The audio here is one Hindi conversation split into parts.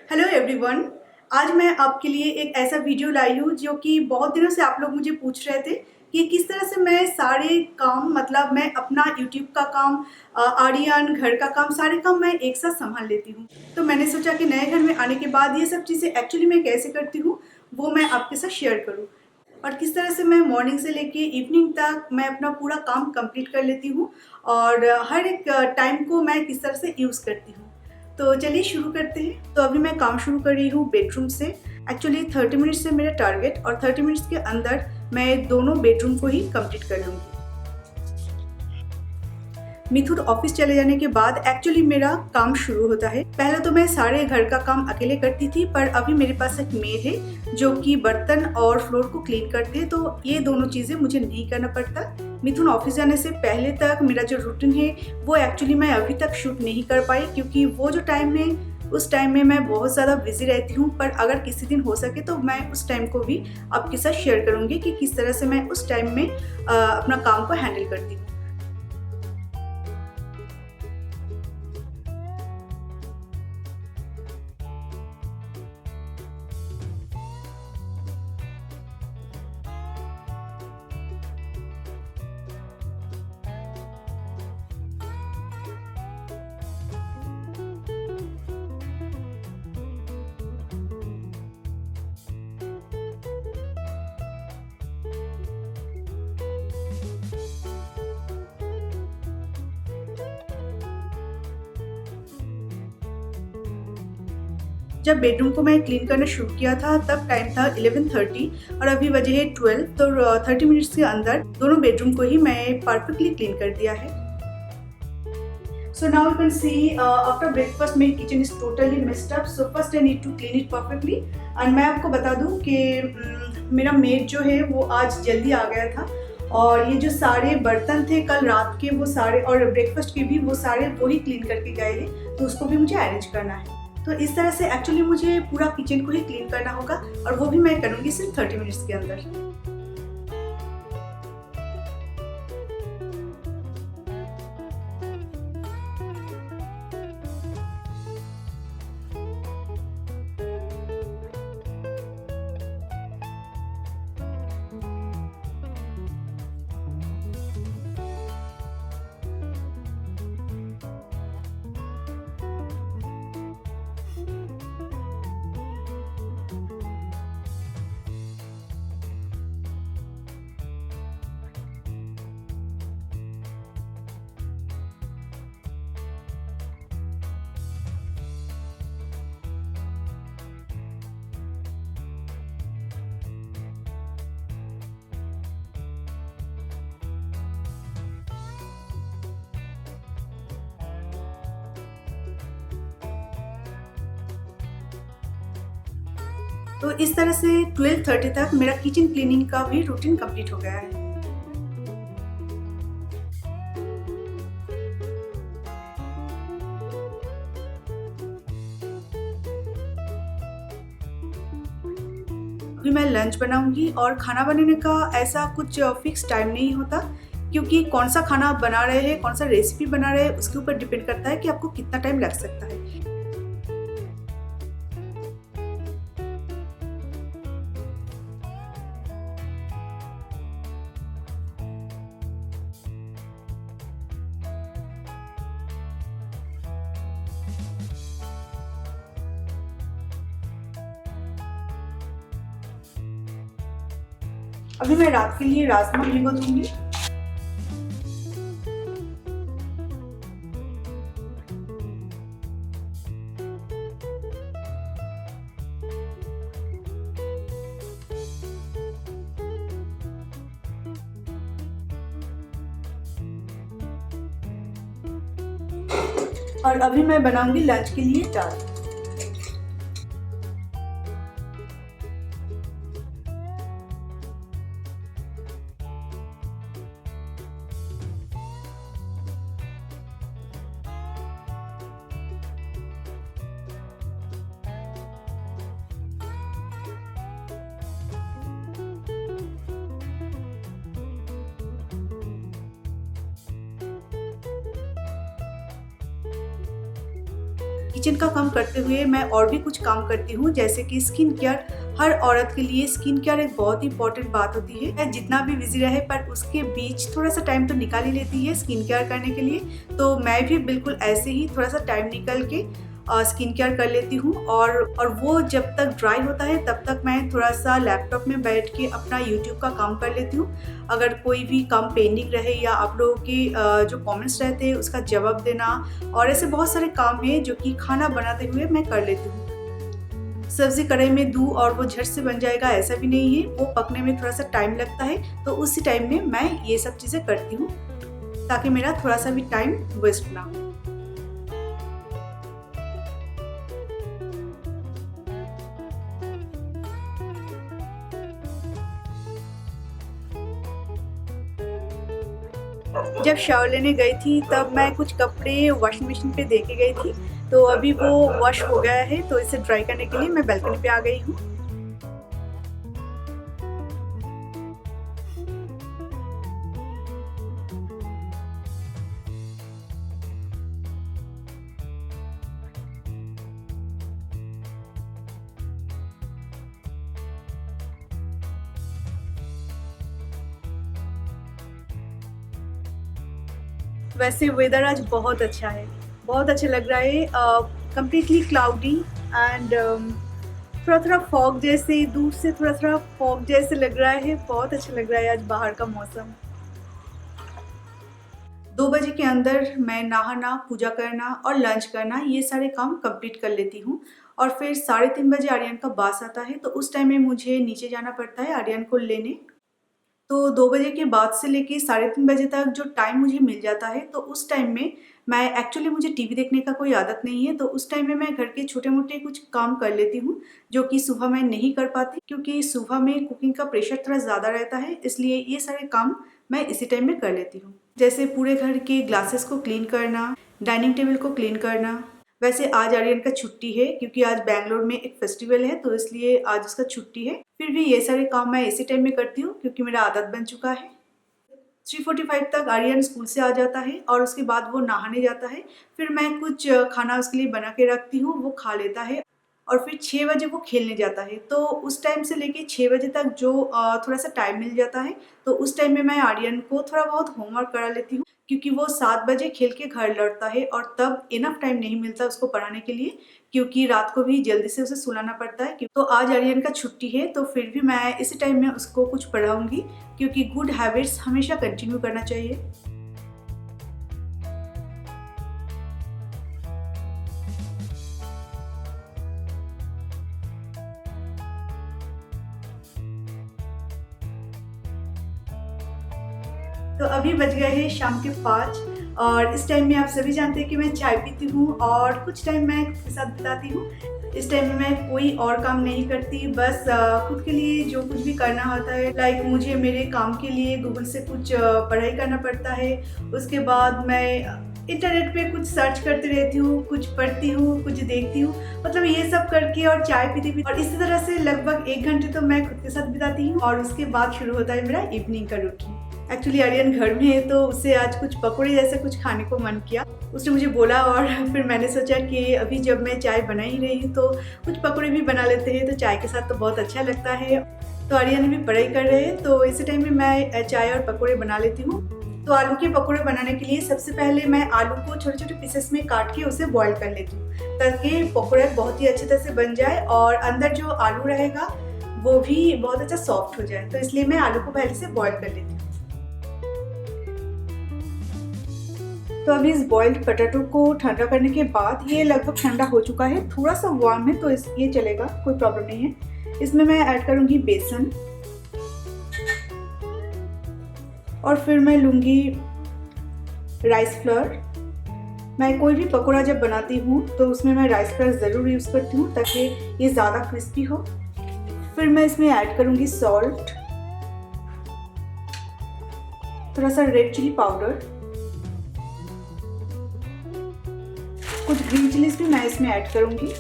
Hello everyone. आज मैं आपके लिए एक ऐसा वीडियो लाई हूँ जो कि बहुत दिनों से आप लोग मुझे पूछ रहे थे कि किस तरह से मैं सारे काम मतलब मैं अपना यूट्यूब का काम, आर्यन, घर का काम, सारे काम मैं एक साथ संभाल लेती हूँ। तो मैंने सोचा कि नए घर में आने के बाद ये सब चीज़ें एक्चुअली मैं कैसे करती हूँ वो मैं आपके साथ शेयर करूँ, और किस तरह से मैं मॉर्निंग से लेके इवनिंग तक मैं अपना पूरा काम कंप्लीट कर लेती हूँ, और हर एक टाइम को मैं किस तरह से यूज़ करती हूँ। तो चलिए शुरू करते हैं। तो अभी मैं काम शुरू कर रही हूँ बेडरूम से। एक्चुअली 30 मिनट्स है मेरा टारगेट, और 30 मिनट्स के अंदर मैं दोनों बेडरूम को ही कंप्लीट कर लूँगी। मिथुन ऑफिस चले जाने के बाद एक्चुअली मेरा काम शुरू होता है। पहले तो मैं सारे घर का काम अकेले करती थी, पर अभी मेरे पास एक मेड है जो कि बर्तन और फ्लोर को क्लीन करते हैं, तो ये दोनों चीज़ें मुझे नहीं करना पड़ता। मिथुन ऑफिस जाने से पहले तक मेरा जो रूटीन है वो एक्चुअली मैं अभी तक शूट नहीं कर पाई, क्योंकि वो जो टाइम है उस टाइम में मैं बहुत ज़्यादा बिजी रहती हूँ। पर अगर किसी दिन हो सके तो मैं उस टाइम को भी आपके साथ शेयर करूँगी कि किस तरह से मैं उस टाइम में अपना काम को हैंडल करती हूँ। जब बेडरूम को मैं क्लीन करना शुरू किया था तब टाइम था 11:30 और अभी बजे है 12। तो 30 मिनट्स के अंदर दोनों बेडरूम को ही मैं परफेक्टली क्लीन कर दिया है। So now you can see after breakfast my kitchen is totally messed up. So first I need to clean it perfectly. और मैं आपको बता दूं कि मेरा मेड जो है वो आज जल्दी आ गया था, और ये जो सारे बर्तन थे कल रात के वो सारे, और ब्रेकफास्ट के भी वो सारे वो ही क्लीन करके गए हैं, तो उसको भी मुझे अरेंज करना है। तो इस तरह से एक्चुअली मुझे पूरा किचन को ही क्लीन करना होगा, और वो भी मैं करूँगी सिर्फ 30 मिनट्स के अंदर। तो इस तरह से 12:30 तक मेरा किचन क्लीनिंग का भी रूटीन कंप्लीट हो गया है। अभी मैं लंच बनाऊंगी, और खाना बनाने का ऐसा कुछ फिक्स टाइम नहीं होता, क्योंकि कौन सा खाना आप बना रहे हैं, कौन सा रेसिपी बना रहे हैं, उसके ऊपर डिपेंड करता है कि आपको कितना टाइम लग सकता है। अभी मैं रात के लिए राजमा भिगो दूंगी। और अभी मैं बनाऊंगी लंच के लिए दाल। किचन का काम करते हुए मैं और भी कुछ काम करती हूँ, जैसे कि स्किन केयर। हर औरत के लिए स्किन केयर एक बहुत ही इंपॉर्टेंट बात होती है। जितना भी बिजी रहे पर उसके बीच थोड़ा सा टाइम तो निकाल ही लेती है स्किन केयर करने के लिए। तो मैं भी बिल्कुल ऐसे ही थोड़ा सा टाइम निकाल के स्किन केयर कर लेती हूँ, और वो जब तक ड्राई होता है तब तक मैं थोड़ा सा लैपटॉप में बैठ के अपना यूट्यूब का काम कर लेती हूँ। अगर कोई भी काम पेंडिंग रहे या आप लोगों के जो कमेंट्स रहते हैं उसका जवाब देना, और ऐसे बहुत सारे काम हैं जो कि खाना बनाते हुए मैं कर लेती हूँ। सब्जी कढ़ाई में दूँ और वो झट से बन जाएगा ऐसा भी नहीं है, वो पकने में थोड़ा सा टाइम लगता है। तो उसी टाइम में मैं ये सब चीज़ें करती हूँ ताकि मेरा थोड़ा सा भी टाइम वेस्ट ना हो। जब शावर लेने गई थी तब मैं कुछ कपड़े वॉशिंग मशीन पे दे के गई थी, तो अभी वो वॉश हो गया है, तो इसे ड्राई करने के लिए मैं बालकनी पे आ गई हूँ। वैसे वेदर आज बहुत अच्छा है, बहुत अच्छा लग रहा है। कम्प्लीटली क्लाउडी एंड थोड़ा थोड़ा फॉग जैसे, दूर से थोड़ा थोड़ा फॉग जैसे लग रहा है। बहुत अच्छा लग रहा है आज बाहर का मौसम। 2 बजे के अंदर मैं नहाना, पूजा करना और लंच करना, ये सारे काम कंप्लीट कर लेती हूँ। और फिर 3:30 बजे आर्यन का बस आता है, तो उस टाइम में मुझे नीचे जाना पड़ता है आर्यन को लेने। तो 2 बजे के बाद से लेके 3:30 बजे तक जो टाइम मुझे मिल जाता है, तो उस टाइम में मैं एक्चुअली, मुझे टीवी देखने का कोई आदत नहीं है, तो उस टाइम में मैं घर के छोटे-मोटे कुछ काम कर लेती हूँ, जो कि सुबह मैं नहीं कर पाती, क्योंकि सुबह में कुकिंग का प्रेशर थोड़ा ज़्यादा रहता है, इसलिए ये सारे काम मैं इसी टाइम में कर लेती हूँ। जैसे पूरे घर के ग्लासेस को क्लीन करना, डाइनिंग टेबल को क्लीन करना। वैसे आज आर्यन का छुट्टी है, क्योंकि आज बैंगलोर में एक फेस्टिवल है, तो इसलिए आज उसका छुट्टी है। फिर भी ये सारे काम मैं इसी टाइम में करती हूँ, क्योंकि मेरा आदत बन चुका है। 3:45 तक आर्यन स्कूल से आ जाता है और उसके बाद वो नहाने जाता है। फिर मैं कुछ खाना उसके लिए बना के रखती हूँ, वो खा लेता है। और फिर 6 बजे वो खेलने जाता है, तो उस टाइम से लेके 6 बजे तक जो थोड़ा सा टाइम मिल जाता है, तो उस टाइम में मैं आर्यन को थोड़ा बहुत होमवर्क करा लेती हूँ, क्योंकि वो 7 बजे खेल के घर लौटता है और तब इनफ टाइम नहीं मिलता उसको पढ़ाने के लिए, क्योंकि रात को भी जल्दी से उसे सुलाना पड़ता है। तो आज आर्यन का छुट्टी है, तो फिर भी मैं इसी टाइम में उसको कुछ पढ़ाऊंगी, क्योंकि गुड हैबिट्स हमेशा कंटिन्यू करना चाहिए। तो अभी बज गए हैं शाम के 5, और इस टाइम में आप सभी जानते हैं कि मैं चाय पीती हूँ और कुछ टाइम मैं खुद के साथ बिताती हूँ। इस टाइम में मैं कोई और काम नहीं करती, बस खुद के लिए जो कुछ भी करना होता है, लाइक मुझे मेरे काम के लिए गूगल से कुछ पढ़ाई करना पड़ता है। उसके बाद मैं इंटरनेट पे कुछ सर्च करती रहती हूँ, कुछ पढ़ती हूँ, कुछ देखती हूँ, मतलब ये सब करके, और चाय पीती और इसी तरह से लगभग 1 घंटे तो मैं खुद के साथ बिताती हूँ। और उसके बाद शुरू होता है मेरा इवनिंग का रूटीन। एक्चुअली आर्यन घर में है, तो उससे आज कुछ पकौड़े जैसा कुछ खाने को मन किया। उसने मुझे बोला, और फिर मैंने सोचा कि अभी जब मैं चाय बना ही रही हूँ तो कुछ पकौड़े भी बना लेते हैं, तो चाय के साथ तो बहुत अच्छा लगता है। तो आर्यन भी पढ़ाई कर रहे हैं, तो इसी टाइम में मैं चाय और पकौड़े बना लेती हूँ। तो आलू के पकौड़े बनाने के लिए सबसे पहले मैं आलू को छोटे छोटे पीसेस में काट के उसे बॉईल कर लेती हूँ, ताकि पकौड़े बहुत ही अच्छी तरह से बन जाए और अंदर जो आलू रहेगा वो भी बहुत अच्छा सॉफ्ट हो जाए। तो इसलिए मैं आलू को पहले से बॉईल कर लेती हूँ। तो अभी इस बॉइल्ड पोटैटो को ठंडा करने के बाद, ये लगभग ठंडा हो चुका है, थोड़ा सा वार्म है, तो ये चलेगा, कोई प्रॉब्लम नहीं है। इसमें मैं ऐड करूंगी बेसन, और फिर मैं लूंगी राइस फ्लोर। मैं कोई भी पकौड़ा जब बनाती हूँ तो उसमें मैं राइस फ्लोर ज़रूर यूज़ करती हूँ, ताकि ये ज़्यादा क्रिस्पी हो। फिर मैं इसमें ऐड करूंगी सॉल्ट, थोड़ा सा रेड चिली पाउडर, कुछ ग्रीन चिलीज भी मैं इसमें ऐड करूंगी।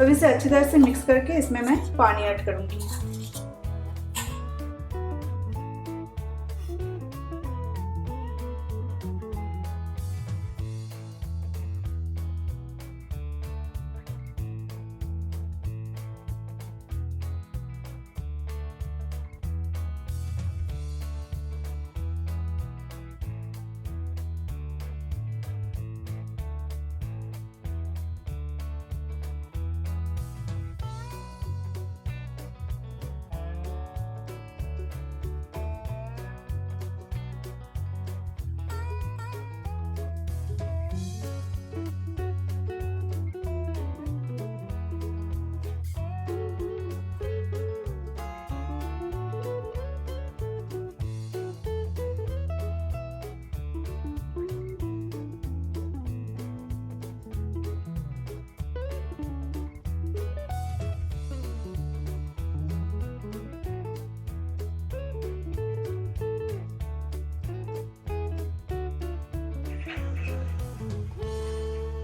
अब इसे अच्छी तरह से मिक्स करके इसमें मैं पानी ऐड करूँगी।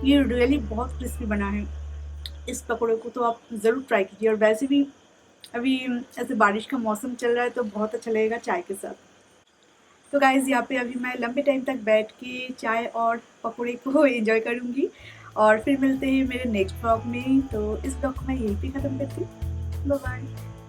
ये रियली बहुत क्रिस्पी बना है। इस पकौड़े को तो आप ज़रूर ट्राई कीजिए, और वैसे भी अभी ऐसे बारिश का मौसम चल रहा है तो बहुत अच्छा लगेगा चाय के साथ। तो गाइज़ यहाँ पे अभी मैं लंबे टाइम तक बैठ के चाय और पकौड़े को एंजॉय करूँगी, और फिर मिलते हैं मेरे नेक्स्ट ब्लॉग में। तो इस ब्लॉग को मैं यहीं पे ख़त्म करती हूँ। Bye bye.